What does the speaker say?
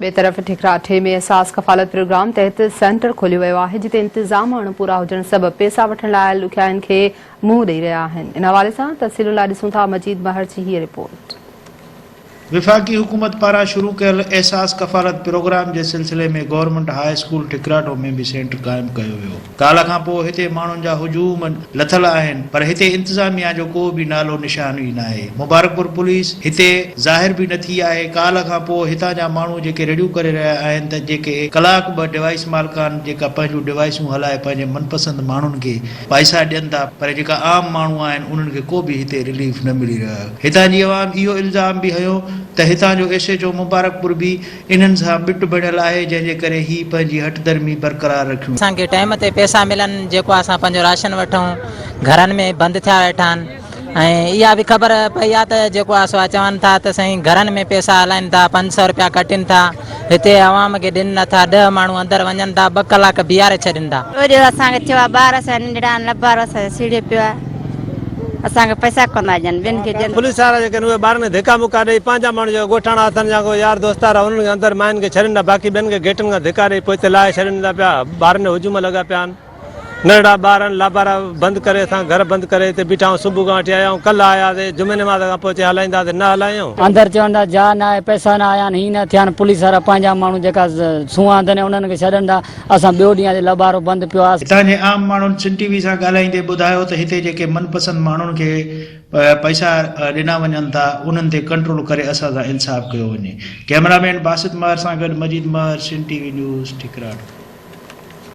बे तरफ़ ठकराठे में एहसास क़फालत प्रोग्राम तहत सेंटर खोलियो वियो आहे जिते इंतजाम अणपूरा हुजण सबबि पैसा वठण लाइ ॾुखियाईनि खे मुंहुं ॾेई रहिया आहिनि। इन हवाले सां तफ़सीलुनि लाइ ॾिसूं था मजीद महर जी हीअ रिपोर्ट। विफाकी हुकूमत पारा शुरू कयल एहसास क़फालत प्रोग्राम के सिलसिले में गवर्नमेंट हाई स्कूल ठकराठो में भी सेंटर कायम किया वियो। काल खां पोइ हिते माण्हुनि जा हुजूम लथल आहिनि पर हिते इंतजामिया जो को भी नालो निशान ही ना है। मुबारकपुर पुलिस हिते ज़ाहिर भी न थी आहे। काल खां पोइ हितां जा माण्हू जेके रेडियो करे रहिया आहिनि त जेके कलाक ब डिवाइस मालिकान जेका पंहिंजूं डिवाइसूं हलाए पंहिंजे मनपसंद माण्हुनि खे पैसा ॾियनि था पर जेका आम माण्हू आहिनि उन्हनि खे को भी हिते रिलीफ न मिली रहियो। हितां जी अवाम इहो इल्ज़ाम भी हयो त हितां जो एसएचओ मुबारकपुर भी इन्हनि सां बिट बणियल आहे जंहिंजे करे ही पंहिंजी हटधर्मी बरक़रार रखियूं। असांखे टाइम ते पैसा मिलन जेको असां पंहिंजो राशन वठूं घरनि में बंदि थिया वेठा आहिनि ऐं इहा बि ख़बर पई आहे त जेको आहे सो चवनि था त साईं घरनि में पैसा हलाइनि था 500 रुपया कटिनि था हिते आवाम खे ॾियनि नथा 10 माण्हू अंदरि वञनि था 2 कलाक बीहारे छॾनि था। असांखे थियो आहे 12 सां नंढड़ा लबारो सां सीड़े पियो आहे असांखे पैसा कोन ॾियनि ॿियनि खे ॾियनि। पुलिस वारा जेके उहे ॿारनि खे धिका मुका ॾेई पंहिंजा माण्हू जेको ॻोठाणा अथनि या को यार दोस्तार उन्हनि खे अंदरि माइनि खे छॾनि था बाक़ी ॿियनि खे गेटनि खां धिका ॾेई पोइ हिते लाहे छॾनि था पिया। ॿारनि जो हुजूम लॻा पिया आहिनि नंढड़ा ॿार लाबारा बंदि करे असां घर बंदि करे हिते बीठा आहियूं। सुबुह खां वठी आया आहियूं कल्ह आयासीं जुमे नमाज़ खां पोइ चई हलाईंदासीं न हलायूं। अंदरि चवनि था जा न आहे पैसा न आया आहिनि हीअं न थिया आहिनि। पुलिस वारा पंहिंजा माण्हू जेका सुआ अथनि उन्हनि खे छॾनि था। असां ॿियो ॾींहं ते लबारो बंदि पियो आहे। हितां जे आम माण्हुनि सिंध टीवी सां ॻाल्हाईंदे ॿुधायो त हिते जेके मनपसंद माण्हुनि खे पैसा ॾिना वञनि था उन्हनि ते कंट्रोल करे असां सां इंसाफ़ कयो वञे। कैमरामैन बासित महर सां गॾु मजीद महर सिंध टीवी न्यूज़ ठकराठो।